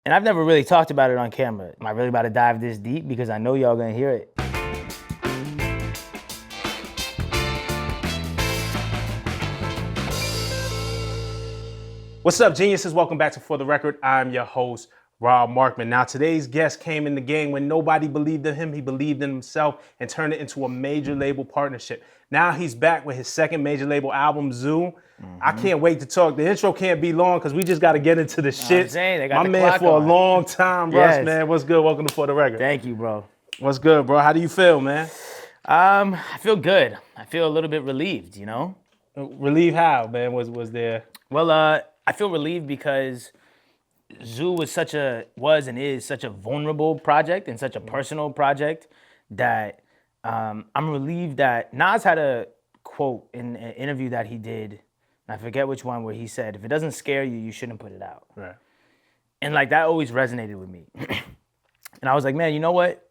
And I've never really talked about it on camera. Am I really about to dive this deep? Because I know y'all gonna hear it. What's up, geniuses? Welcome back to For the Record. I'm your host, Markman. Now, today's guest came in the game when nobody believed in him. He believed in himself and turned it into a major label partnership. Now he's back with his second major label album, Zoo. I can't wait to talk. The intro can't be long because we just got to get into the shit. My man for a long time, Russ, man. What's good? Welcome to For the Record. Thank you, bro. What's good, bro? How do you feel, man? I feel good. I feel a little bit relieved, you know? Relieved how, man? Was there? Well, I feel relieved because Zoo was and is such a vulnerable project and such a personal project that I'm relieved that Nas had a quote in an interview that he did, and I forget which one, where he said, if it doesn't scare you, you shouldn't put it out. Right. And like that always resonated with me. And I was like, man, you know what?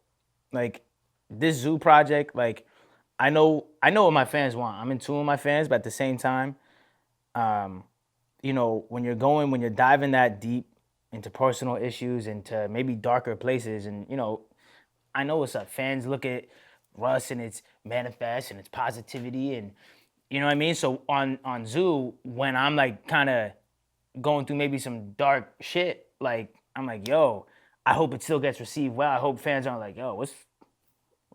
Like this Zoo project, like I know what my fans want. I'm in tune with my fans, but at the same time, you know, when you're diving that deep into personal issues, into maybe darker places, and you know, I know what's up. Fans look at Russ and its manifest and its positivity, and you know what I mean? So on Zoo, when I'm like kind of going through maybe some dark shit, like I'm like, yo, I hope it still gets received well. I hope fans aren't like, yo, what's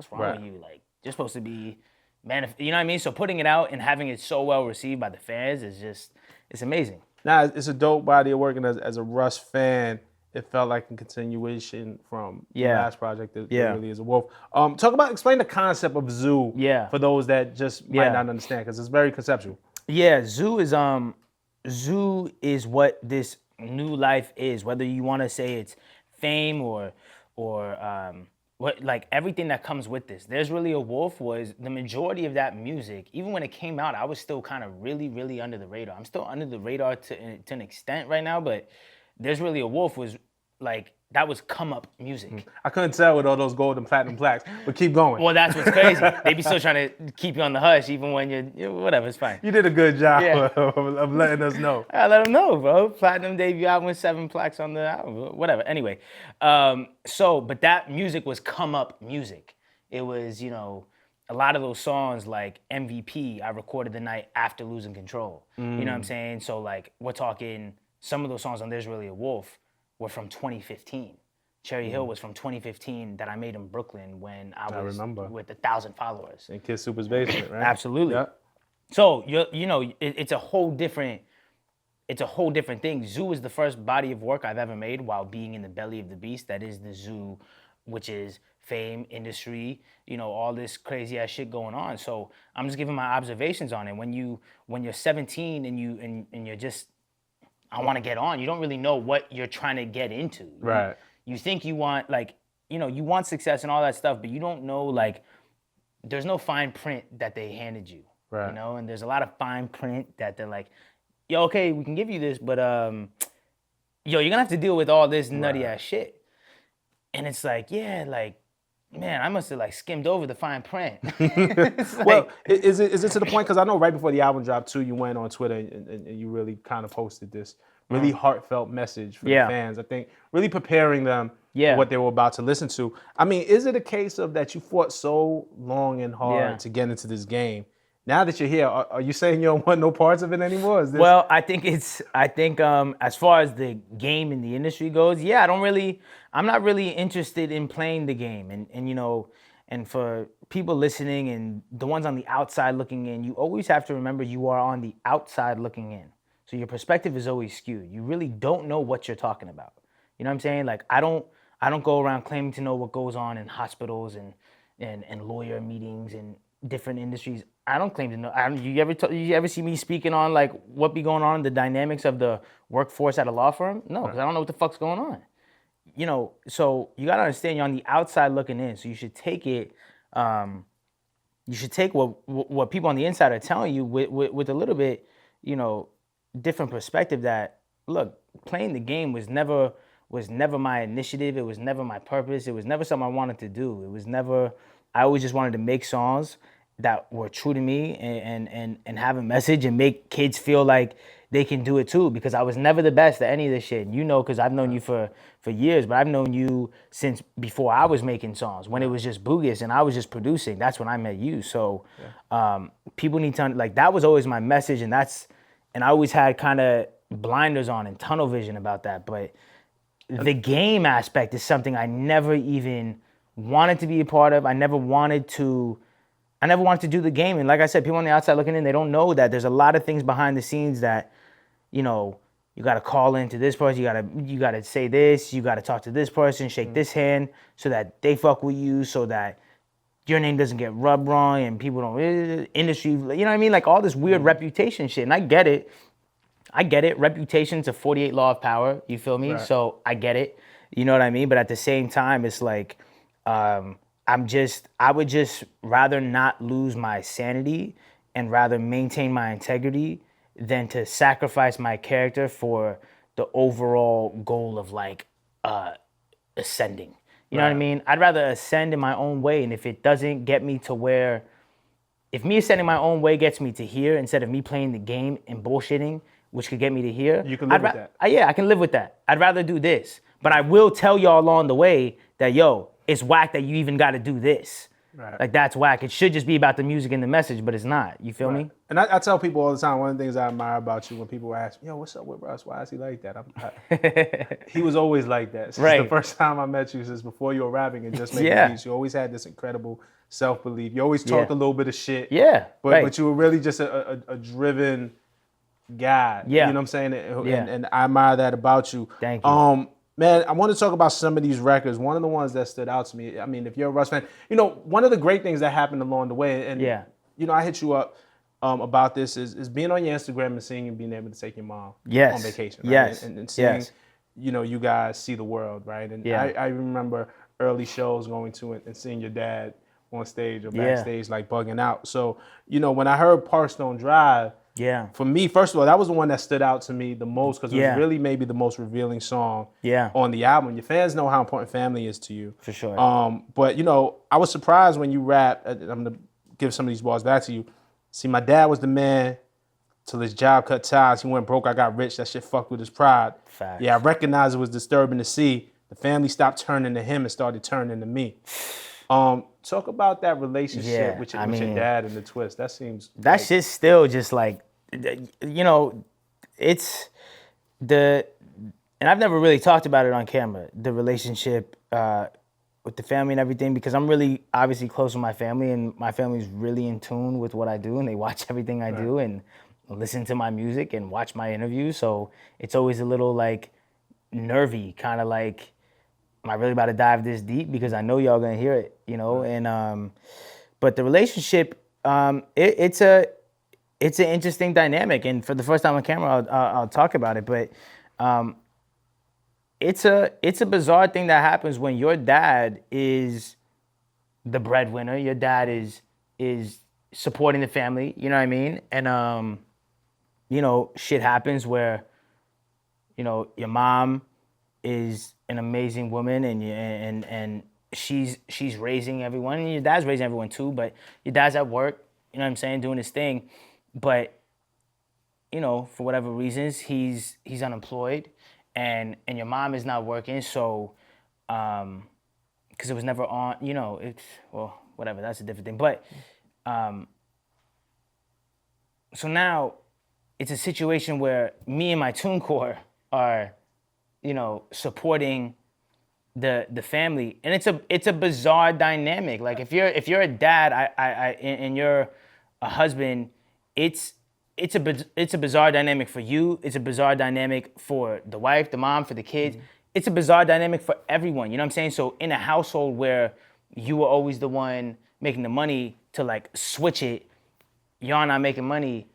wrong with you? Like, you're supposed to be you know what I mean? So putting it out and having it so well received by the fans is just, it's amazing. Now, it's a dope body of work, and as a Russ fan, it felt like a continuation from the last project. It really is a wolf. Explain the concept of Zoo for those that just might not understand, because it's very conceptual. Yeah, Zoo is what this new life is, whether you want to say it's fame or what, like everything that comes with this. There's Really a Wolf was the majority of that music. Even when it came out, I was still kind of really, really under the radar. I'm still under the radar to an extent right now, but There's Really a Wolf was like, that was come up music. I couldn't tell with all those gold and platinum plaques, but keep going. Well, that's what's crazy. They be still trying to keep you on the hush, even when you're whatever, it's fine. You did a good job of letting us know. I let them know, bro. Platinum debut album with 7 plaques on the album, whatever. Anyway, but that music was come up music. It was, you know, a lot of those songs like MVP, I recorded the night after losing control. You know what I'm saying? So like, we're talking, some of those songs on There's Really a Wolf were from 2015. Cherry Hill was from 2015 that I made in Brooklyn when I was with 1,000 followers. In Kid Super's basement, right? Absolutely. Yeah. So you know, it's a whole different thing. Zoo is the first body of work I've ever made while being in the belly of the beast. That is the Zoo, which is fame, industry, you know, all this crazy ass shit going on. So I'm just giving my observations on it. When you're 17 and you're just, I want to get on, you don't really know what you're trying to get into. Right. You think you want, like, you know, you want success and all that stuff, but you don't know, like, there's no fine print that they handed you. Right. You know, and there's a lot of fine print that they're like, yo, okay, we can give you this, but yo, you're gonna have to deal with all this nutty ass shit. And it's like, yeah, like, man, I must have like skimmed over the fine print. Well, is it to the point, because I know right before the album dropped too, you went on Twitter and you really kind of posted this really heartfelt message for the fans. I think really preparing them for what they were about to listen to. I mean, is it a case of that you fought so long and hard to get into this game? Now that you're here, are you saying you don't want no parts of it anymore? Is this... Well, I think as far as the game in the industry goes, I'm not really interested in playing the game. And you know, and for people listening and the ones on the outside looking in, you always have to remember you are on the outside looking in. So your perspective is always skewed. You really don't know what you're talking about. You know what I'm saying? Like I don't go around claiming to know what goes on in hospitals and lawyer meetings and different industries. I don't claim to know. You ever see me speaking on like what be going on, the dynamics of the workforce at a law firm? No, because I don't know what the fuck's going on. You know, so you gotta understand you're on the outside looking in. So you should take it. You should take what people on the inside are telling you with a little bit, you know, different perspective. That look, playing the game was never my initiative. It was never my purpose. It was never something I wanted to do. It was never. I always just wanted to make songs that were true to me and have a message and make kids feel like, they can do it too, because I was never the best at any of this shit. You know, because I've known you for years, but I've known you since before I was making songs, when it was just Boogus and I was just producing. That's when I met you. So people need to, like, that was always my message, and I always had kind of blinders on and tunnel vision about that. But the game aspect is something I never even wanted to be a part of. I never wanted to do the game. And like I said, people on the outside looking in, they don't know that there's a lot of things behind the scenes that, you know, you got to call into this person, you got to say this, you got to talk to this person, shake this hand so that they fuck with you, so that your name doesn't get rubbed wrong and people don't, industry, you know what I mean? Like all this weird reputation shit. And I get it. Reputation's a 48 law of power. You feel me? Right. So I get it. You know what I mean? But at the same time, it's like, I would just rather not lose my sanity and rather maintain my integrity than to sacrifice my character for the overall goal of like ascending. You know what I mean? I'd rather ascend in my own way, and if it doesn't get me to where, if me ascending my own way gets me to here instead of me playing the game and bullshitting, which could get me to here, You can live with that. Yeah, I can live with that. I'd rather do this, but I will tell y'all along the way that, yo, it's whack that you even got to do this. Right. Like, that's whack. It should just be about the music and the message, but it's not. You feel me? And I tell people all the time, one of the things I admire about you, when people ask me, yo, what's up with Russ? Why is he like that? He was always like that. Since the first time I met you, since before you were rapping and just making beats, you always had this incredible self-belief. You always talked a little bit of shit. Yeah. But you were really just a driven guy. Yeah. You know what I'm saying? And I admire that about you. Thank you. Man, I want to talk about some of these records. One of the ones that stood out to me, I mean, if you're a Russ fan, you know, one of the great things that happened along the way, and you know, I hit you up about this, is being on your Instagram and seeing you being able to take your mom on vacation. Right? Yes. And seeing, you know, you guys see the world, right? And I remember early shows going to it and seeing your dad on stage or backstage, like bugging out. So, you know, when I heard Parks Don't Drive, for me, first of all, that was the one that stood out to me the most, because it was really maybe the most revealing song on the album. Your fans know how important family is to you. For sure. But, you know, I was surprised when you rap. I'm going to give some of these bars back to you. See, my dad was the man till his job cut ties. He went broke, I got rich. That shit fucked with his pride. Facts. Yeah, I recognized it was disturbing to see. The family stopped turning to him and started turning to me. Talk about that relationship with your dad and the twist. That seems... That shit's still just like, you know, it's the... And I've never really talked about it on camera, the relationship with the family and everything, because I'm really obviously close with my family, and my family's really in tune with what I do, and they watch everything I do and listen to my music and watch my interviews. So it's always a little like nervy, kind of like, am I really about to dive this deep? Because I know y'all gonna hear it, you know. And but the relationship, it's an interesting dynamic. And for the first time on camera, I'll talk about it. But it's a bizarre thing that happens when your dad is the breadwinner. Your dad is supporting the family. You know what I mean? And you know, shit happens where, you know, your mom is an amazing woman, and she's raising everyone, and your dad's raising everyone too, but your dad's at work, you know what I'm saying, doing his thing, but, you know, for whatever reasons, he's unemployed, and your mom is not working, so, because it was never on, you know, it's, well, whatever, that's a different thing, but, so now, it's a situation where me and my TuneCore are, you know, supporting the family, and it's a bizarre dynamic. Like if you're a dad, and you're a husband, it's a bizarre dynamic for you. It's a bizarre dynamic for the wife, the mom, for the kids. Mm-hmm. It's a bizarre dynamic for everyone. You know what I'm saying? So in a household where you were always the one making the money, to like switch it, y'all not making money.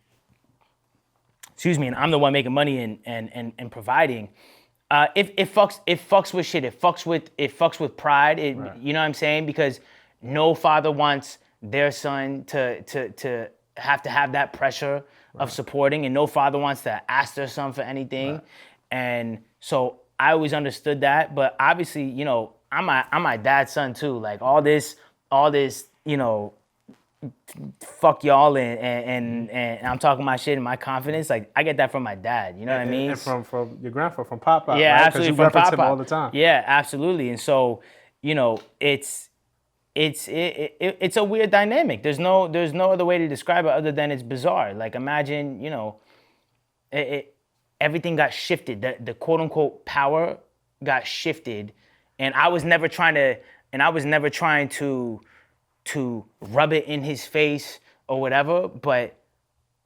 Excuse me, and I'm the one making money and providing. It fucks with shit. It fucks with pride. You know what I'm saying? Because no father wants their son to have that pressure of supporting, and no father wants to ask their son for anything. Right. And so I always understood that. But obviously, you know, I'm my dad's son too. Like all this, you know, fuck y'all and I'm talking my shit and my confidence. Like I get that from my dad. You know what I mean? And from your grandfather, from Pop, Yeah, right? Because absolutely you from reference him Papa. all the time. Yeah, absolutely. And so, it's a weird dynamic. There's no other way to describe it other than it's bizarre. Like imagine, everything got shifted. The quote unquote power got shifted, and I was never trying to rub it in his face or whatever. But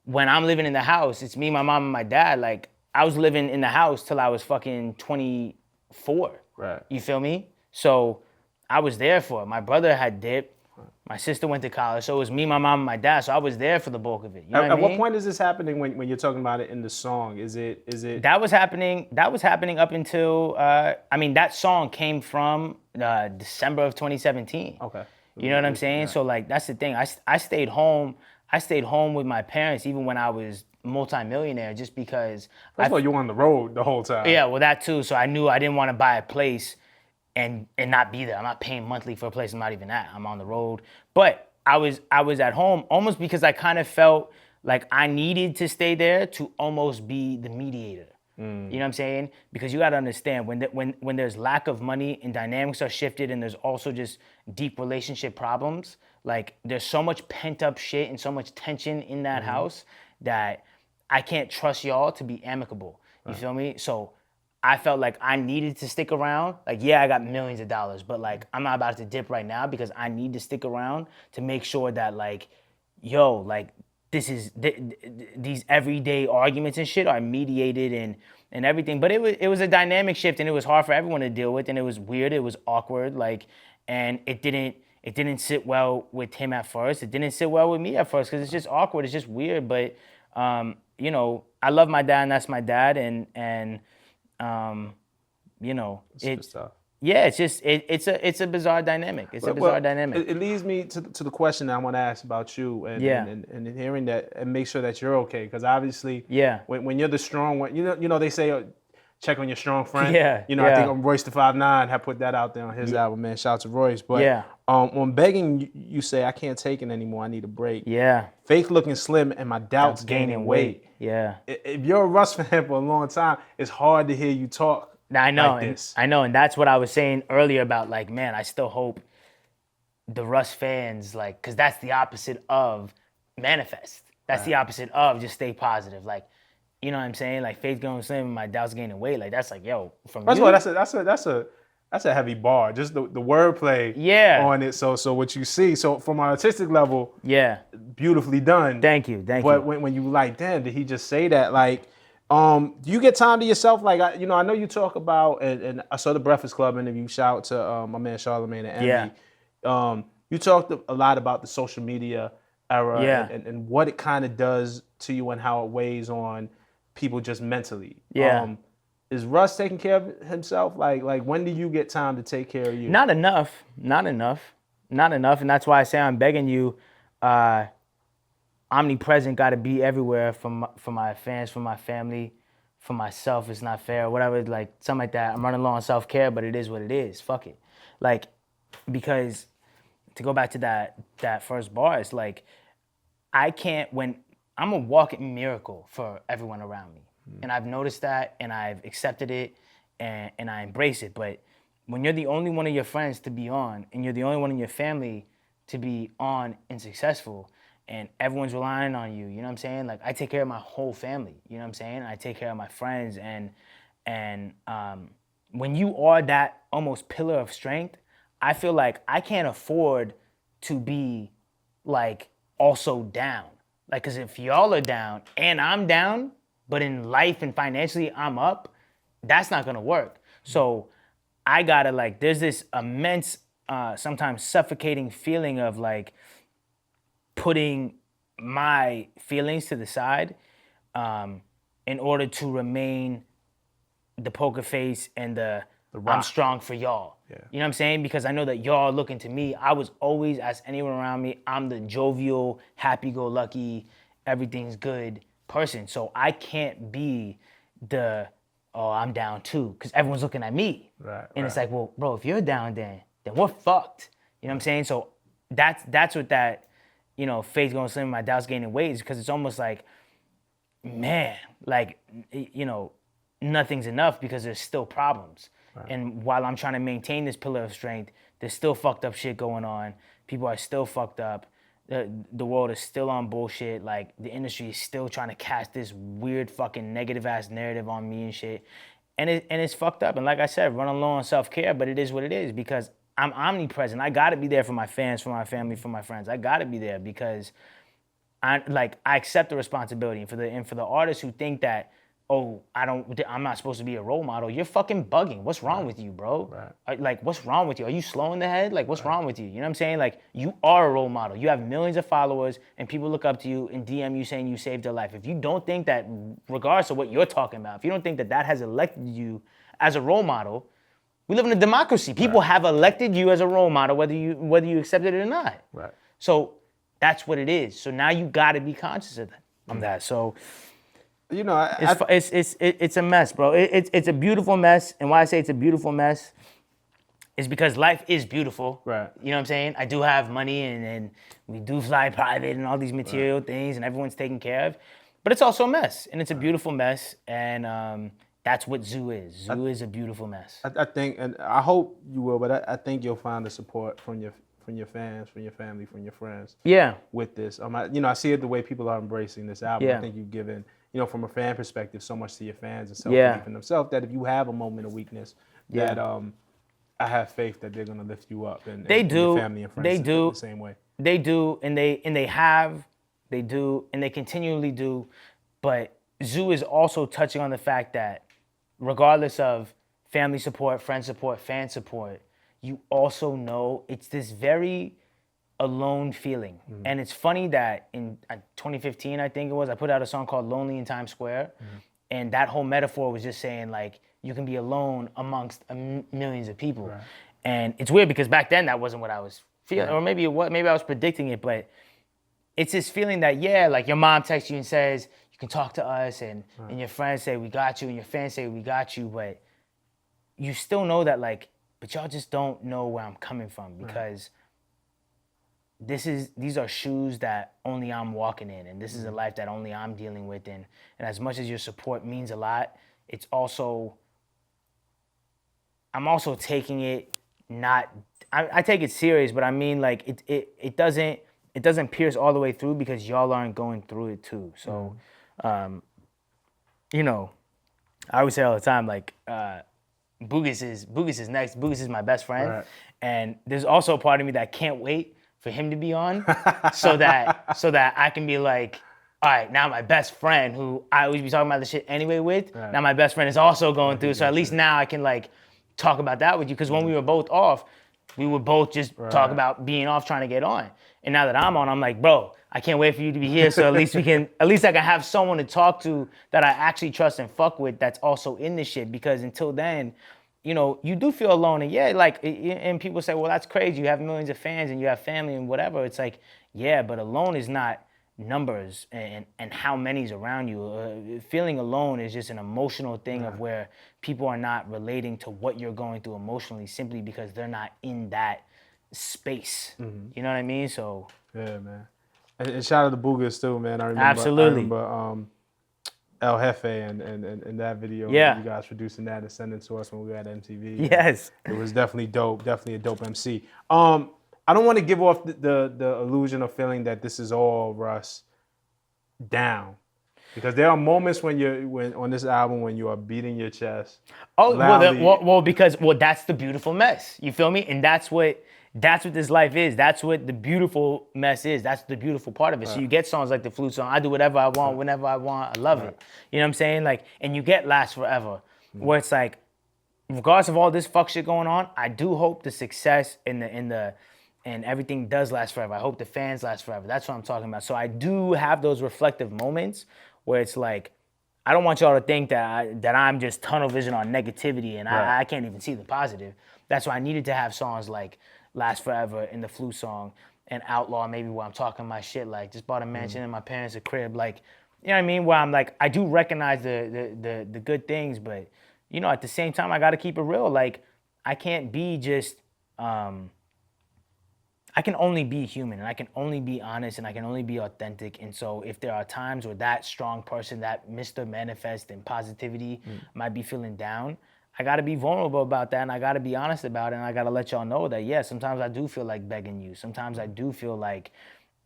when I'm living in the house, it's me, my mom, and my dad. Like I was living in the house till I was fucking 24. Right. You feel me? So I was there for it. My brother had dipped. My sister went to college, so it was me, my mom, and my dad. So I was there for the bulk of it. You know what I At mean? what point is this happening when you're talking about it in the song? Is it That was happening. That was happening up until. That song came from December of 2017. okay? You know what I'm saying? Yeah. So like that's the thing. I stayed home. I stayed home with my parents even when I was multimillionaire, just because. First of all, you were on the road the whole time. Yeah, well that too. So I knew I didn't want to buy a place and not be there. I'm not paying monthly for a place I'm not even at. I'm on the road. But I was at home almost because I kind of felt like I needed to stay there to almost be the mediator. You know what I'm saying? Because you got to understand when there's lack of money and dynamics are shifted and there's also just deep relationship problems, like there's so much pent up shit and so much tension in that house that I can't trust y'all to be amicable. You feel me? So I felt like I needed to stick around. Like, yeah, I got millions of dollars, but like I'm not about to dip right now because I need to stick around to make sure that like, yo, like this is these everyday arguments and shit are mediated and everything. But it was a dynamic shift and it was hard for everyone to deal with and it was weird. It was awkward. Like, and it didn't sit well with him at first. It didn't sit well with me at first because it's just awkward. It's just weird. But I love my dad and that's my dad and It's good stuff. yeah, it's just it's a bizarre dynamic. It's a bizarre dynamic. It leads me to the question that I want to ask about you and Yeah. and hearing that and make sure that you're okay because obviously Yeah. when you're the strong one they say check on your strong friend. Yeah, I yeah. think Royce the 5'9" had put that out there on his album, man. Shout out to Royce. But Yeah. On begging, you say I can't take it anymore. I need a break. Yeah. Faith looking slim and my doubts gaining weight. Yeah. If you're a Russ fan for a long time, it's hard to hear you talk. I know, like and this. I know, and that's what I was saying earlier about like, man, I still hope the Russ fans like, because that's the opposite of manifest. That's the opposite of just stay positive. Like, you know what I'm saying? Like faith going slim, my doubts gaining weight. Like that's like, yo, from First you. of all, that's a heavy bar. Just the wordplay Yeah. on it. So what you see. So from an artistic level, Yeah. beautifully done. Thank you. But when you like, damn, did he just say that? Like, do you get time to yourself? Like, I know you talk about, and I saw the Breakfast Club interview. Shout out to my man Charlamagne and Envy. Yeah. You talked a lot about the social media era Yeah. and what it kind of does to you and how it weighs on people just mentally. Yeah. Is Russ taking care of himself? Like when do you get time to take care of you? Not enough. And that's why I say I'm begging you, omnipresent, got to be everywhere for my fans, for my family, for myself. It's not fair, whatever, like something like that. I'm running low on self-care, but it is what it is. Fuck it. Like, because to go back to that first bar, it's like, I can't, when I'm a walking miracle for everyone around me. And I've noticed that and I've accepted it and I embrace it. But when you're the only one of your friends to be on and you're the only one in your family to be on and successful and everyone's relying on you, you know what I'm saying? Like I take care of my whole family, you know what I'm saying? I take care of my friends and when you are that almost pillar of strength, I feel like I can't afford to be like also down. Like, cause if y'all are down and I'm down, but in life and financially I'm up, that's not gonna work. So I gotta like, there's this immense, sometimes suffocating feeling of like putting my feelings to the side in order to remain the poker face and the I'm strong for y'all. Yeah. You know what I'm saying? Because I know that y'all are looking to me. I was always, as anyone around me, I'm the jovial, happy-go-lucky, everything's good person. So I can't be the, oh, I'm down too, because everyone's looking at me. Right, and it's like, well, bro, if you're down then we're fucked. You know what I'm saying? So that's what that faith going slim, my doubts gaining weight, is because it's almost like, man, like, nothing's enough because there's still problems. Right. And while I'm trying to maintain this pillar of strength, there's still fucked up shit going on. People are still fucked up. The world is still on bullshit. Like, the industry is still trying to cast this weird fucking negative ass narrative on me and shit. And it's fucked up. And like I said, running low on self-care, but it is what it is because I'm omnipresent. I gotta be there for my fans, for my family, for my friends. I gotta be there because I accept the responsibility. And for the artists who think that, oh, I'm not supposed to be a role model, you're fucking bugging. What's wrong with you, bro? Right. Like, what's wrong with you? Are you slow in the head? Like, what's wrong with you? You know what I'm saying? Like, you are a role model. You have millions of followers, and people look up to you and DM you saying you saved their life. If you don't think that, regardless of what you're talking about, if you don't think that that has elected you as a role model, we live in a democracy. People have elected you as a role model, whether you accept it or not. Right. So that's what it is. So now you got to be conscious of that. So. It's a mess, bro. It's a beautiful mess, and why I say it's a beautiful mess is because life is beautiful. Right. You know what I'm saying? I do have money, and we do fly private and all these material things, and everyone's taken care of. But it's also a mess, and it's a beautiful mess, and that's what Zoo is. Zoo is a beautiful mess. I think, and I hope you will, but I think you'll find the support from your fans, from your family, from your friends. Yeah. With this, I see it the way people are embracing this album. I think you've given, from a fan perspective, so much to your fans and self-belief in themselves that if you have a moment of weakness, that I have faith that they're gonna lift you up and your family and friends the same way. They do, and they do, and they continually do. But Zoo is also touching on the fact that regardless of family support, friend support, fan support, you also know it's this very alone feeling. Mm-hmm. And it's funny that in 2015, I think it was, I put out a song called Lonely in Times Square. Mm-hmm. And that whole metaphor was just saying, like, you can be alone amongst millions of people. Right. And it's weird because back then that wasn't what I was feeling. Right. Or maybe I was predicting it, but it's this feeling that, like your mom texts you and says, you can talk to us, and your friends say, we got you, and your fans say, we got you, but you still know that, like, but y'all just don't know where I'm coming from because these are shoes that only I'm walking in, and this is a life that only I'm dealing with. And as much as your support means a lot, it's also, I'm also taking it I take it serious, but I mean, like, it doesn't pierce all the way through because y'all aren't going through it too. So, I always say all the time, like, Boogus is next. Boogus is my best friend. Right. And there's also a part of me that can't wait for him to be on so that I can be like, all right, now my best friend, who I always be talking about this shit anyway with, now my best friend is also going through. So at least now I can, like, talk about that with you. Because when we were both off, we would both just talk about being off, trying to get on. And now that I'm on, I'm like, bro, I can't wait for you to be here. So at least I can have someone to talk to that I actually trust and fuck with that's also in this shit. Because until then, you do feel alone. And and people say, well, that's crazy. You have millions of fans and you have family and whatever. It's like, yeah, but alone is not numbers and how many's around you. Feeling alone is just an emotional thing of where people are not relating to what you're going through emotionally simply because they're not in that space. Mm-hmm. You know what I mean? So yeah, man. And shout out to Boogus too, man. I remember El Jefe and that video. You guys producing that and sending it to us when we were at MTV. Yes. It was definitely dope. Definitely a dope MC. I don't want to give off the illusion of feeling that this is all Russ down, because there are moments when on this album when you are beating your chest. Oh, because that's the beautiful mess. You feel me? And that's what this life is. That's what the beautiful mess is. That's the beautiful part of it. Right. So you get songs like the flute song, I do whatever I want, whenever I want. I love it. You know what I'm saying? Like, and you get Last Forever, where it's like, regardless of all this fuck shit going on, I do hope the success and everything does last forever. I hope the fans last forever. That's what I'm talking about. So I do have those reflective moments where it's like, I don't want y'all to think that I'm just tunnel vision on negativity and I can't even see the positive. That's why I needed to have songs like Last Forever in the Flute song and Outlaw, maybe where I'm talking my shit, like just bought a mansion in my parents' a crib, like, you know what I mean? Where I'm like, I do recognize the good things, but at the same time, I got to keep it real. Like, I can't be just, I can only be human, and I can only be honest, and I can only be authentic. And so if there are times where that strong person, that Mr. Manifest and positivity might be feeling down, I gotta be vulnerable about that, and I gotta be honest about it, and I gotta let y'all know that, yeah, sometimes I do feel like begging you. Sometimes I do feel like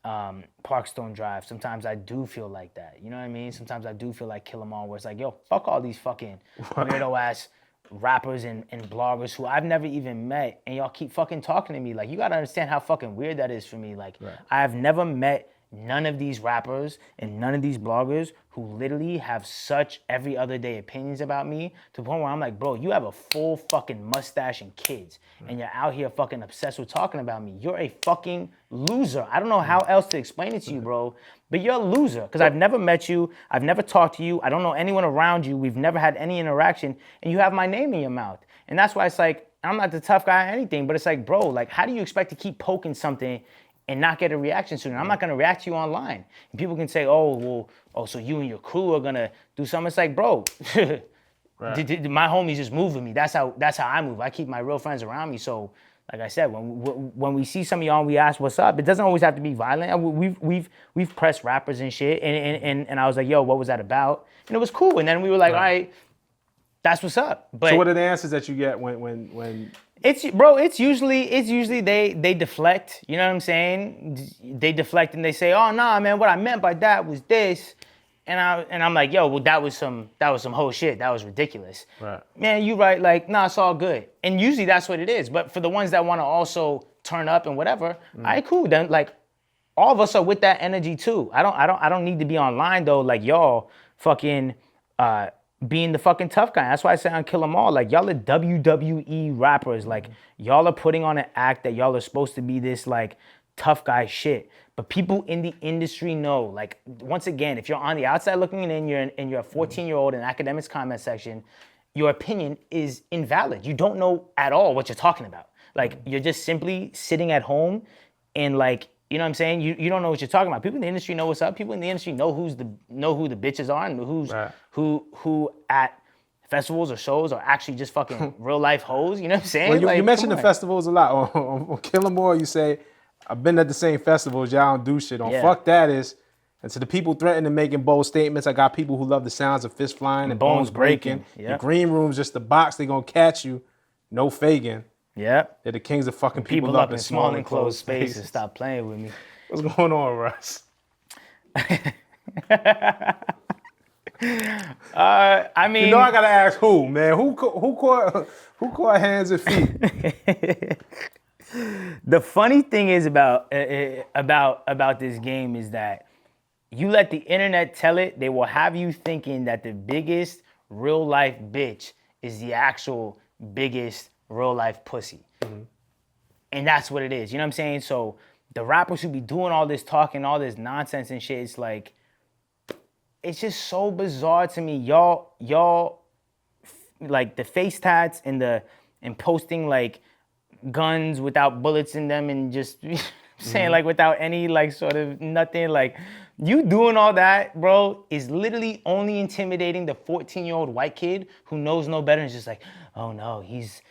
Parkstone Drive. Sometimes I do feel like that. You know what I mean? Sometimes I do feel like Kill 'Em All, where it's like, yo, fuck all these fucking weirdo ass rappers and bloggers who I've never even met, and y'all keep fucking talking to me. Like, you gotta understand how fucking weird that is for me. Like, I have never met none of these rappers and none of these bloggers who literally have such every other day opinions about me to the point where I'm like, bro, you have a full fucking mustache and kids, and you're out here fucking obsessed with talking about me. You're a fucking loser. I don't know how else to explain it to you, bro, but you're a loser, because I've never met you, I've never talked to you, I don't know anyone around you, we've never had any interaction, and you have my name in your mouth. And that's why it's like, I'm not the tough guy or anything, but it's like, bro, like, how do you expect to keep poking something and not get a reaction soon? I'm not gonna react to you online. And people can say, so you and your crew are gonna do something. It's like, bro, my homies just move with me. That's how I move. I keep my real friends around me. So, like I said, when we see some of y'all and we ask what's up, it doesn't always have to be violent. We've pressed rappers and shit, and I was like, yo, what was that about? And it was cool. And then we were like, all right, that's what's up. But so what are the answers that you get when It's usually they deflect, you know what I'm saying? They deflect and they say, "Oh nah, man, what I meant by that was this." And I'm like, "Yo, well that was some whole shit. That was ridiculous." Right. Man, you right, like, nah, it's all good. And usually that's what it is. But for the ones that want to also turn up and whatever, all right, cool. Then like all of us are with that energy too. I don't need to be online though, like y'all fucking being the fucking tough guy. That's why I say on Kill 'Em All, like, y'all are WWE rappers. Like, y'all are putting on an act that y'all are supposed to be this, like, tough guy shit. But people in the industry know, like, once again, if you're on the outside looking in, you're a 14-year-old in academics comment section, your opinion is invalid. You don't know at all what you're talking about. Like, you're just simply sitting at home and, like, you know what I'm saying? You don't know what you're talking about. People in the industry know what's up. People in the industry know who the bitches are and who at festivals or shows are actually just fucking real life hoes. You know what I'm saying? Well, you mentioned the festivals a lot. On Kill 'Em All, you say, I've been at the same festivals, y'all don't do shit. On Fuck That Is, and to the people threatening making bold statements, I got people who love the sounds of fist flying and bones breaking. The green room's just the box, they gonna catch you. No faking. Yep. They're the kings of fucking people up in small enclosed spaces. Stop playing with me. What's going on, Russ? I mean, you know I gotta ask who, man. Who caught hands and feet? The funny thing is about this game is that you let the internet tell it, they will have you thinking that the biggest real life bitch is the actual biggest real life pussy. And that's what it is. You know what I'm saying? So the rappers who be doing all this talking, all this nonsense and shit, it's like, it's just so bizarre to me. Y'all like the face tats and posting like guns without bullets in them and just saying like without any like sort of nothing, like you doing all that, bro, is literally only intimidating the 14-year-old white kid who knows no better and is just like, oh no, he's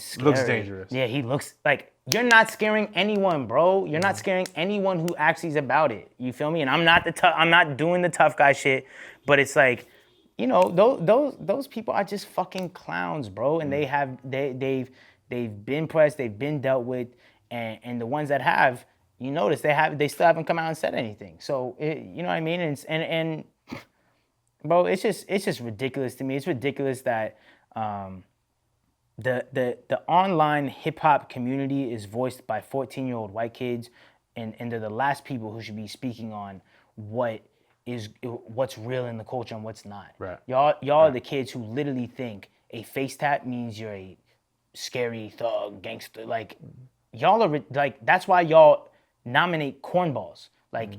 scary. Looks dangerous. Yeah, he looks like, you're not scaring anyone, bro. You're not scaring anyone who actually is about it. You feel me? And I'm not doing the tough guy shit, but it's like, you know, those people are just fucking clowns, bro. And they've been pressed, they've been dealt with, and the ones that have, you notice they still haven't come out and said anything. So you know what I mean? And bro, it's just ridiculous to me. It's ridiculous that the online hip hop community is voiced by 14-year-old white kids, and they're the last people who should be speaking on what's real in the culture and what's not. Right. Y'all are the kids who literally think a face tat means you're a scary thug gangster. Like, y'all are like, that's why y'all nominate cornballs. Like,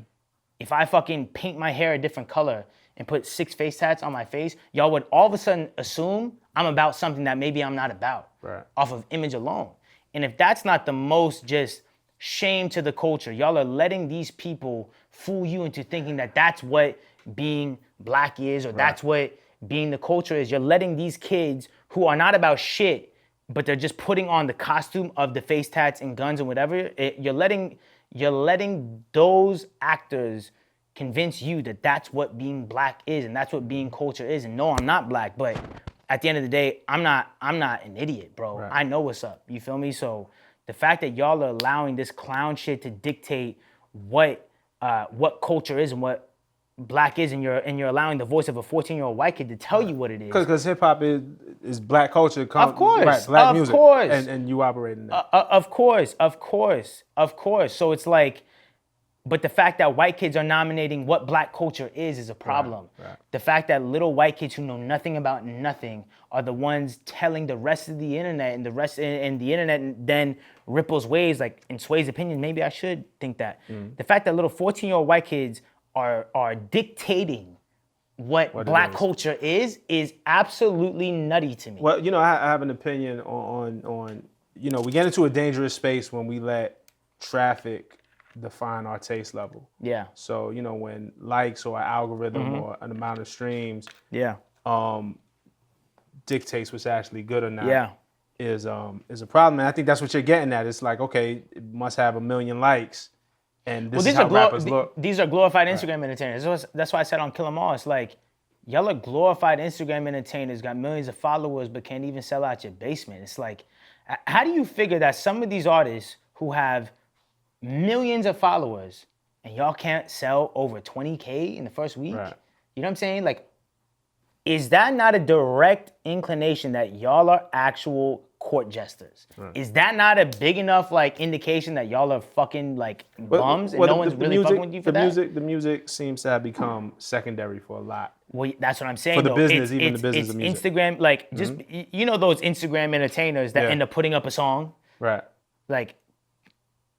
if I fucking paint my hair a different color and put 6 face tats on my face, y'all would all of a sudden assume I'm about something that maybe I'm not about, off of image alone. And if that's not the most just shame to the culture, y'all are letting these people fool you into thinking that that's what being black is, or that's what being the culture is. You're letting these kids who are not about shit but they're just putting on the costume of the face tats and guns and whatever. You're letting those actors convince you that that's what being black is and that's what being culture is. And no, I'm not black, but at the end of the day, I'm not an idiot, bro. Right. I know what's up. You feel me? So the fact that y'all are allowing this clown shit to dictate what culture is and what black is, and you're allowing the voice of a 14-year-old white kid to tell you what it is. Because hip hop is black culture. Of course, right, black of music. course. And you operate in that. Of course. So it's like, but the fact that white kids are nominating what black culture is a problem. Right. The fact that little white kids who know nothing about nothing are the ones telling the rest of the internet, and the internet then ripples waves like in Sway's opinion. Maybe I should think that. The fact that little 14-year-old white kids are dictating what black culture is absolutely nutty to me. Well, I have an opinion on we get into a dangerous space when we let traffic define our taste level. Yeah. So, when likes or algorithm or an amount of streams dictates what's actually good or not is a problem. And I think that's what you're getting at. It's like, okay, it must have 1 million likes. And this is how rappers look. These are glorified Instagram entertainers. That's why I said on Kill 'Em All, it's like, y'all are glorified Instagram entertainers, got millions of followers, but can't even sell out your basement. It's like, how do you figure that some of these artists who have millions of followers and y'all can't sell over 20K in the first week? Right. You know what I'm saying? Like, is that not a direct inclination that y'all are actual court jesters? Right. Is that not a big enough indication that y'all are fucking bums and no one's really fucking with you for that? The music seems to have become secondary for a lot. Well, that's what I'm saying. For the though. business, the business of music. Instagram, just those Instagram entertainers that end up putting up a song. Right.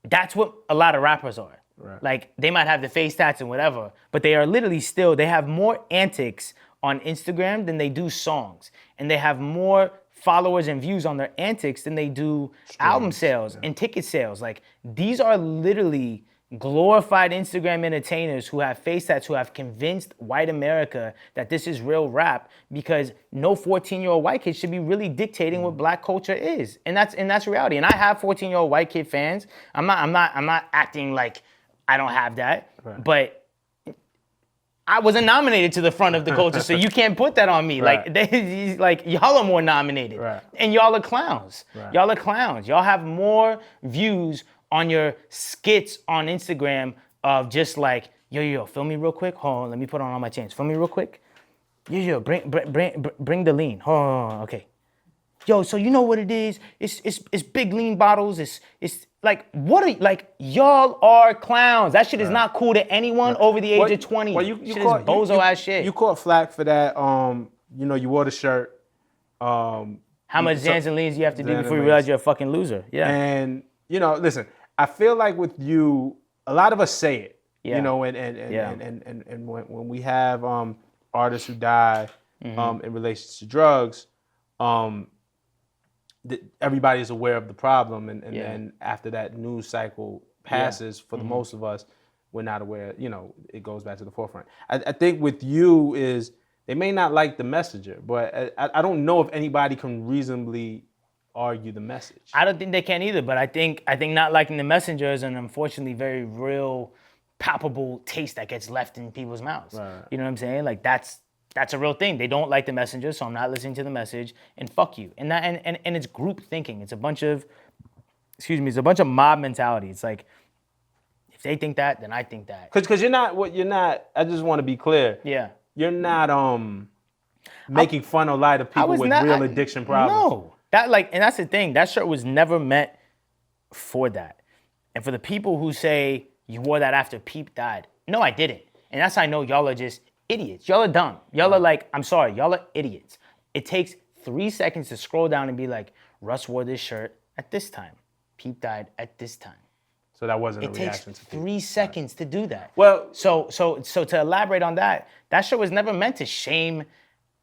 That's what a lot of rappers are. Right. They might have the face tats and whatever, but they are literally they have more antics on Instagram than they do songs. And they have more followers and views on their antics than they do album sales and ticket sales. These are literally glorified Instagram entertainers who have face tats, who have convinced white America that this is real rap, because no 14-year-old white kid should be really dictating what black culture is. And that's reality. And I have 14-year-old white kid fans. I'm not acting like I don't have that. Right. But I wasn't nominated to the front of the culture, so you can't put that on me. Right. Y'all are more nominated. Right. And y'all are clowns. Right. Y'all are clowns. Y'all have more views on your skits on Instagram of just yo, film me real quick. Hold on, let me put on all my chains. Film me real quick. Yo, bring the lean. Hold on, okay. Yo, so you know what it is? It's big lean bottles. It's what are y'all are clowns. That shit is not cool to anyone over the age of 20. Well, you shit caught, is bozo ass shit. You caught flack for that. You wore the shirt. How much Xans and leans you have to do before you realize you're a fucking loser? Yeah. And listen, I feel like with you, a lot of us say it. Yeah. And when we have artists who die in relation to drugs, everybody is aware of the problem, and then after that news cycle passes, for the most of us, we're not aware. It goes back to the forefront. I think with you is they may not like the messenger, but I don't know if anybody can reasonably argue the message. I don't think they can either, but I think not liking the messenger is an unfortunately very real, palpable taste that gets left in people's mouths. Right. You know what I'm saying? That's a real thing. They don't like the messenger, so I'm not listening to the message, and fuck you. And it's group thinking. It's a bunch of mob mentality. It's like, if they think that, then I think that. Because you're not, I just want to be clear. Yeah. You're not making fun or light of people with real addiction problems. No. And that's the thing. That shirt was never meant for that. And for the people who say you wore that after Peep died, no, I didn't. And that's how I know y'all are just idiots. Y'all are dumb. Y'all are I'm sorry, y'all are idiots. It takes 3 seconds to scroll down and be like, Russ wore this shirt at this time. Peep died at this time. So that wasn't a reaction to It takes 3 seconds to do that. Well, so to elaborate on that shirt was never meant to shame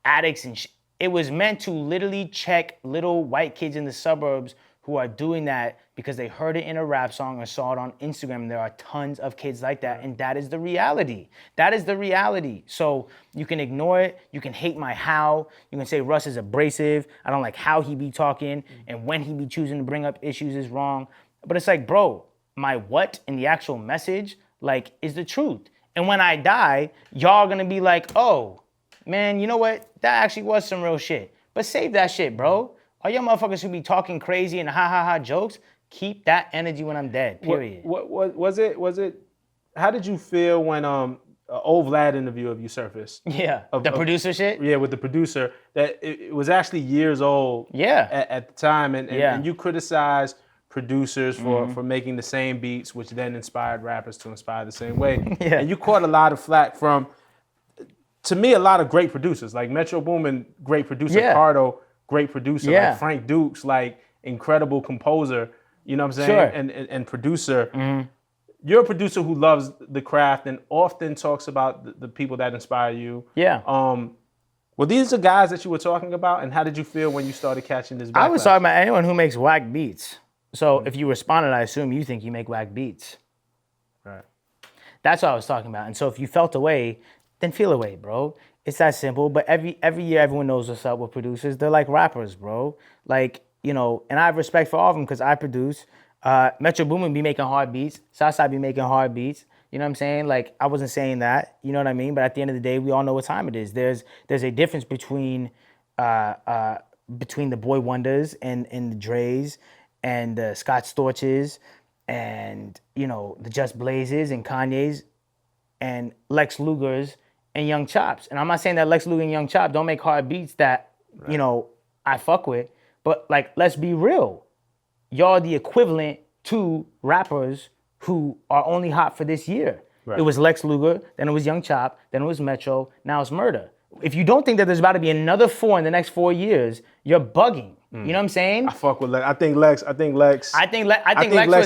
addicts, and it was meant to literally check little white kids in the suburbs who are doing that because they heard it in a rap song or saw it on Instagram. There are tons of kids like that, and that is the reality. That is the reality. So you can ignore it. You can hate my how. You can say Russ is abrasive. I don't like how he be talking, and when he be choosing to bring up issues is wrong. But it's like, bro, my what in the actual message, like, is the truth. And when I die, y'all gonna be like, oh, man, you know what? That actually was some real shit. But save that shit, bro. All y'all motherfuckers who be talking crazy and ha jokes, keep that energy when I'm dead, period. What was it? How did you feel when an old Vlad interview of you surfaced? Yeah, the producer shit? Yeah, with the producer. That it was actually years old at the time. And you criticized producers for making the same beats, which then inspired rappers to inspire the same way. Yeah. And you caught a lot of flack from, to me, a lot of great producers. Like Metro Boomin, great producer. Yeah. Cardo, great producer. Yeah. Like Frank Dukes, like incredible composer. You know what I'm saying? Sure. And producer. You're a producer who loves the craft and often talks about the people that inspire you. Yeah. Well, these are guys that you were talking about, and how did you feel when you started catching this backlash? I was talking about anyone who makes whack beats. So if you responded, I assume you think you make whack beats. Right. That's what I was talking about. And so if you felt away, then feel away, bro. It's that simple. But every year, everyone knows what's up with producers. They're like rappers, bro. Like, you know, and I have respect for all of them because I produce. Metro Boomin be making hard beats. Southside be making hard beats. You know what I'm saying? Like, I wasn't saying that. You know what I mean? But at the end of the day, we all know what time it is. There's a difference between the Boy Wonders and the Dre's and the Scott Storches and, you know, the Just Blazes and Kanye's and Lex Luger's and Young Chops. And I'm not saying that Lex Luger and Young Chop don't make hard beats that, you know, I fuck with. But, like, let's be real. Y'all the equivalent to rappers who are only hot for this year. Right. It was Lex Luger, then it was Young Chop, then it was Metro, now it's Murder. If you don't think that there's about to be another 4 in the next 4 years, you're bugging. You know what I'm saying? I fuck with Lex. I think Lex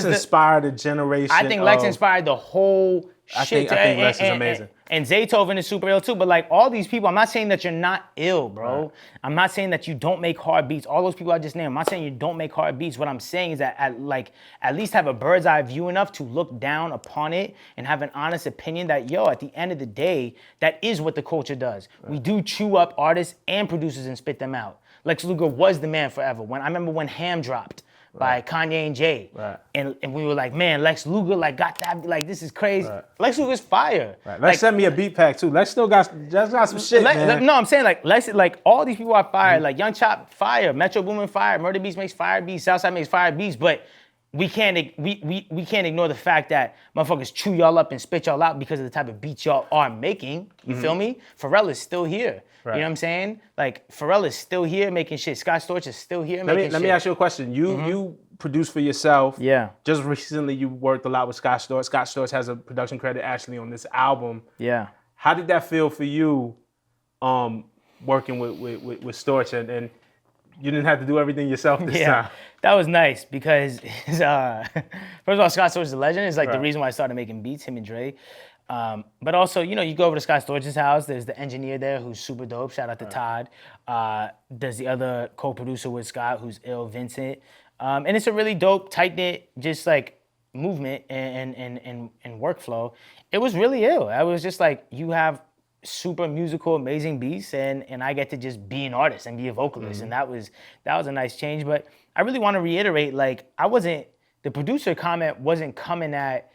inspired a generation. I think Lex inspired the whole shit. I think Lex is amazing. And Zaytoven is super ill too. But like all these people, I'm not saying that you're not ill, bro. Right. I'm not saying that you don't make hard beats. All those people I just named, I'm not saying you don't make hard beats. What I'm saying is that at least have a bird's eye view enough to look down upon it and have an honest opinion that, yo, at the end of the day, that is what the culture does. Right. We do chew up artists and producers and spit them out. Lex Luger was the man forever. I remember when Ham dropped by Kanye and Jay. Right. And we were like, man, Lex Luger got that, this is crazy. Right. Lex Luger's fire. Right. Lex sent me a beat pack too. Lex still got some shit, man. No, I'm saying Lex, all these people are fire. Like Young Chop, fire. Metro Boomin, fire. Murder Beats makes fire beats. Southside makes fire beats. But we can't ignore the fact that motherfuckers chew y'all up and spit y'all out because of the type of beats y'all are making. You feel me? Pharrell is still here. Right. You know what I'm saying? Like, Pharrell is still here making shit. Scott Storch is still here making shit. Let me ask you a question. You produce for yourself. Yeah. Just recently, you worked a lot with Scott Storch. Scott Storch has a production credit actually on this album. Yeah. How did that feel for you, working with Storch and you didn't have to do everything yourself this time? That was nice because, first of all, Scott Storch is a legend. It's like the reason why I started making beats, him and Dre. But also, you know, you go over to Scott Storch's house, there's the engineer there who's super dope. Shout out to Todd. There's the other co-producer with Scott who's ill, Vincent. And it's a really dope, tight-knit, just like movement and workflow. It was really ill. I was just like, you have super musical, amazing beats, and I get to just be an artist and be a vocalist. And that was a nice change. But I really want to reiterate, like, the producer comment wasn't coming at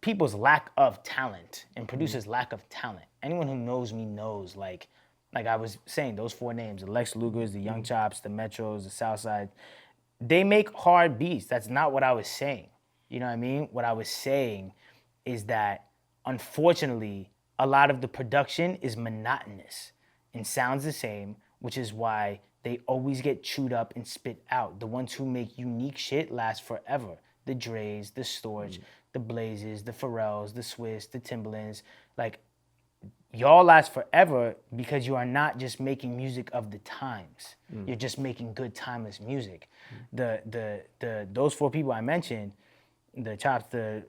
people's lack of talent and producers' lack of talent. Anyone who knows me knows, like I was saying, those 4 names, the Lex Lugers, the Young Chops, the Metros, the Southside, they make hard beats. That's not what I was saying. You know what I mean? What I was saying is that, unfortunately, a lot of the production is monotonous and sounds the same, which is why they always get chewed up and spit out. The ones who make unique shit last forever. The Dre's, the Storch, the Blazes, the Pharrells, the Swiss, the Timbalands. Like, y'all last forever because you are not just making music of the times. You're just making good timeless music. Those 4 people I mentioned, the Chops, the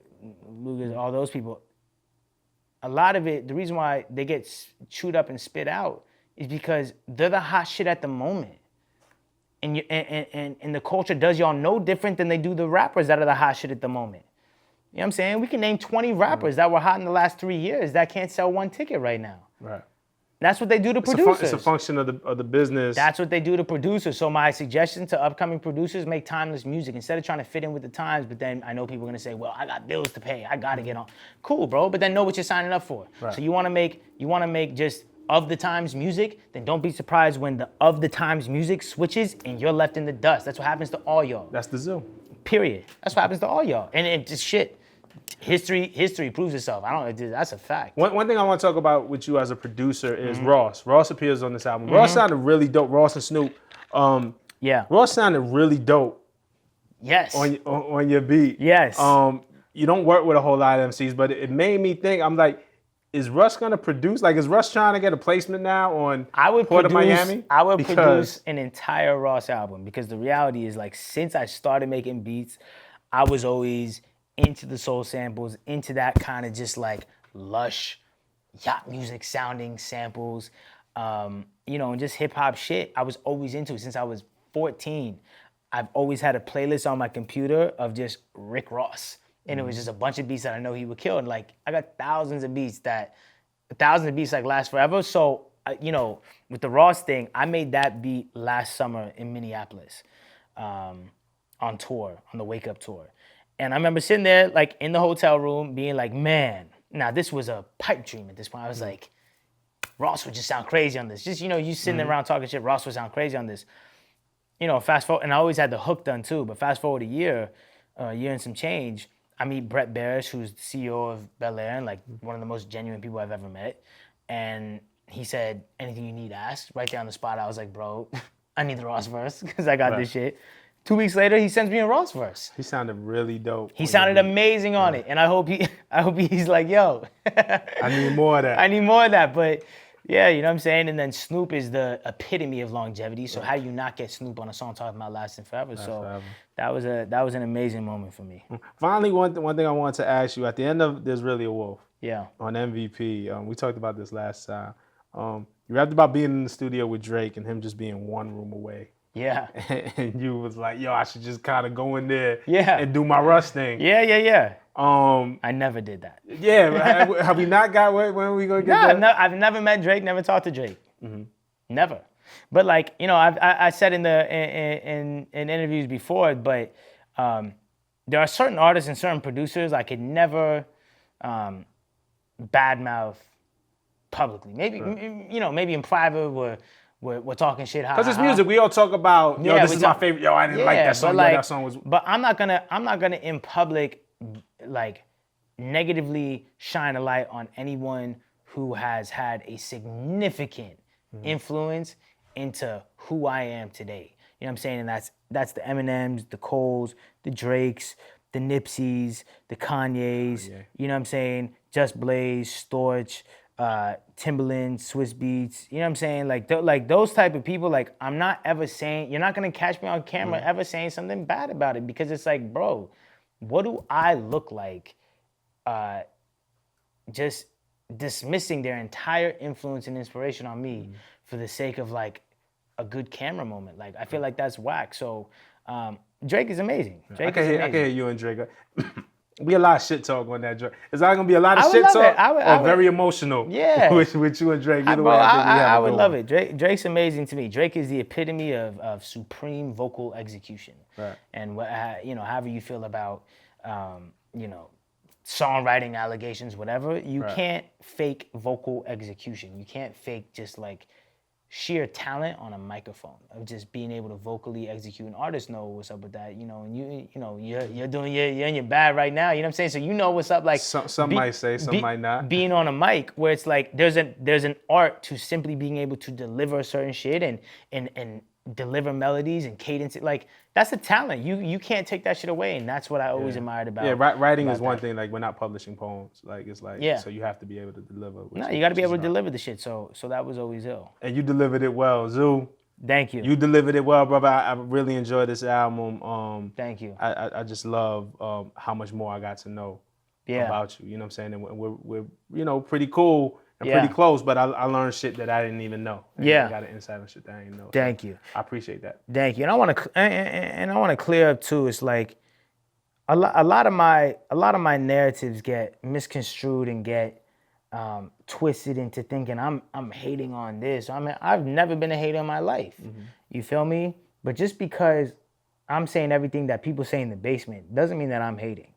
Lugers, all those people, a lot of it, the reason why they get chewed up and spit out is because they're the hot shit at the moment. and the culture does y'all no different than they do the rappers that are the hot shit at the moment. You know what I'm saying? We can name 20 rappers that were hot in the last 3 years that can't sell one ticket right now. Right. That's what they do to producers. It's a function of the business. That's what they do to producers. So my suggestion to upcoming producers, make timeless music. Instead of trying to fit in with the times, but then I know people are going to say, well, I got bills to pay. I got to get on. Cool, bro. But then know what you're signing up for. Right. So you want to make just of the times music, then don't be surprised when the of the times music switches and you're left in the dust. That's what happens to all y'all. That's the zoo. Period. That's what happens to all y'all. And it just shit. History proves itself. That's a fact. One thing I want to talk about with you as a producer is Ross. Ross appears on this album. Ross sounded really dope. Ross and Snoop. Yeah. Ross sounded really dope. Yes. On your beat. Yes. You don't work with a whole lot of MCs, but it made me think. I'm like, is Russ gonna produce? Like, is Russ trying to get a placement now on Port of Miami? I would produce an entire Ross album because the reality is, like, since I started making beats, I was always into the soul samples, into that kind of just like lush yacht music sounding samples, and just hip hop shit. I was always into it since I was 14. I've always had a playlist on my computer of just Rick Ross, and it was just a bunch of beats that I know he would kill. And like, I got thousands of beats that like last forever. So, with the Ross thing, I made that beat last summer in Minneapolis, on tour, on the Wake Up tour. And I remember sitting there, like, in the hotel room, being like, man, now this was a pipe dream at this point. I was like, Ross would just sound crazy on this. Just, you sitting around talking shit, Ross would sound crazy on this. Fast forward, and I always had the hook done too, but fast forward a year and some change, I meet Brett Barish, who's the CEO of Bel Air, and like one of the most genuine people I've ever met. And he said, anything you need, ask. Right there on the spot, I was like, bro, I need the Ross verse, because I got this shit. 2 weeks later, he sends me a Ross verse. He sounded really dope. He sounded amazing on it, and I hope he's like, yo, I need more of that. I need more of that. But yeah, you know what I'm saying. And then Snoop is the epitome of longevity. So how do you not get Snoop on a song talking about lasting forever? That was an amazing moment for me. Finally, one thing I wanted to ask you at the end of There's Really a Wolf. Yeah. On MVP, we talked about this last time. You rapped about being in the studio with Drake and him just being one room away. Yeah. And you was like, yo, I should just kind of go in there yeah. and do my Russ thing. Yeah. I never did that. Yeah. have we not got when are we going to get that? No, I've never met Drake, never talked to Drake. Mm-hmm. Never. But like, I said in interviews before, but there are certain artists and certain producers I could never badmouth publicly. Maybe, maybe in private we're talking shit. Because it's music. We all talk about, this is my favorite. Yo, I didn't like that song. That song was. But I'm not gonna in public like negatively shine a light on anyone who has had a significant influence into who I am today. You know what I'm saying? And that's the Eminems, the Coles, the Drakes, the Nipseys, the Kanyes. Oh, yeah. You know what I'm saying? Just Blaze, Storch. Timbaland, Swiss Beats, you know what I'm saying? Like those type of people, like I'm not ever saying, you're not gonna catch me on camera ever saying something bad about it, because it's like, bro, what do I look like just dismissing their entire influence and inspiration on me for the sake of like a good camera moment? Like, I feel like that's whack. So Drake is amazing. I can hear you and Drake. Be a lot of shit talk on that Drake. Is that gonna be a lot of shit talk or very emotional? Yeah, with you and Drake. Either way, I would love it. Drake's amazing to me. Drake is the epitome of supreme vocal execution. Right. And however you feel about songwriting allegations, whatever, you can't fake vocal execution. You can't fake just like sheer talent on a microphone of just being able to vocally execute. And artists know what's up with that, and you're in your bag right now, you know what I'm saying? So you know what's up. Like some might say, some might not. Being on a mic where it's like there's an art to simply being able to deliver certain shit and deliver melodies and cadence. Like that's a talent. You can't take that shit away, and that's what I always admired about. Yeah, writing is one thing. Like we're not publishing poems. Like it's like so you have to be able to deliver. No, you got to be able to deliver the shit. So that was always ill. And you delivered it well, Zoo. Thank you. You delivered it well, brother. I really enjoyed this album. Thank you. I just love how much more I got to know about you. You know what I'm saying? And we're pretty cool and Yeah. pretty close, but I learned shit that I didn't even know. And Yeah. I got an insight on shit that I didn't know. Thank So you. I appreciate that. Thank you. And I want to and I want to clear up too. It's like a lot of my narratives get misconstrued and get twisted into thinking I'm hating on this. I mean, I've never been a hater in my life. You feel me? But just because I'm saying everything that people say in the basement doesn't mean that I'm hating.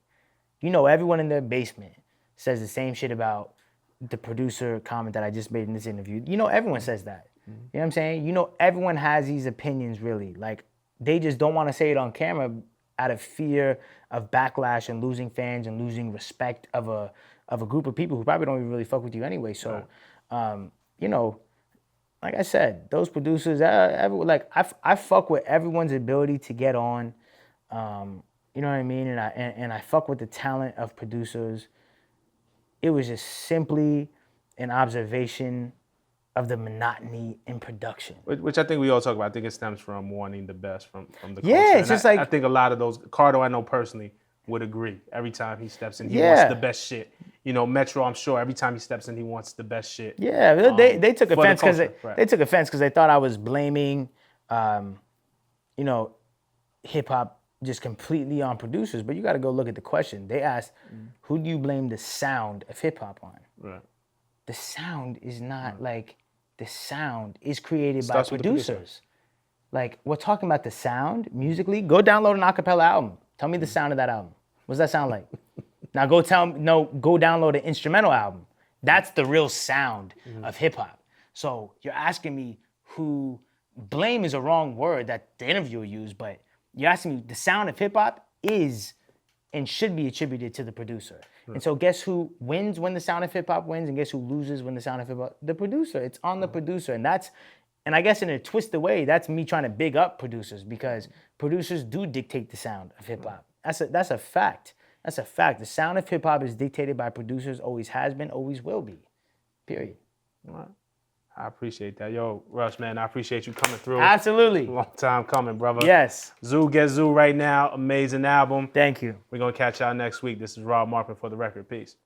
You know, everyone in their basement says the same shit about the producer comment that I just made in this interview. You know, everyone says that. You know what I'm saying? You know, everyone has these opinions really. Like, they just don't want to say it on camera out of fear of backlash and losing fans and losing respect of a group of people who probably don't even really fuck with you anyway. So, you know, like I said, those producers, I fuck with everyone's ability to get on. You know what I mean? And I fuck with the talent of producers. It was just simply an observation of the monotony in production. Which I think we all talk about. I think it stems from wanting the best from the culture. Yeah, it's And just I think a lot of those, Cardo, I know personally, would agree. Every time he steps in, he wants the best shit. You know, Metro, I'm sure every time he steps in, he wants the best shit. Yeah, they took for the offense because culture, they took offense because they thought I was blaming, you know, hip hop just completely on producers. But you got to go look at the question. They asked, who do you blame the sound of hip hop on? Right. The sound is not like, the sound is created by producers. Like, we're talking about the sound musically. Go download an acapella album. Tell me the sound of that album. What does that sound like? Now go download an instrumental album. That's the real sound of hip hop. So you're asking me who, blame is a wrong word that the interviewer used, but you're asking me the sound of hip hop is and should be attributed to the producer. And so guess who wins when the sound of hip hop wins, and guess who loses when the sound of hip hop? The producer. It's on the producer. And I guess in a twisted way, that's me trying to big up producers, because producers do dictate the sound of hip hop. That's a fact. That's a fact. The sound of hip hop is dictated by producers, always has been, always will be. Period. All right. I appreciate that. Yo, Russ, man, I appreciate you coming through. Absolutely. Long time coming, brother. Yes. Zoo Get Zoo right now. Amazing album. Thank you. We're going to catch y'all next week. This is Rob Markman for The Record. Peace.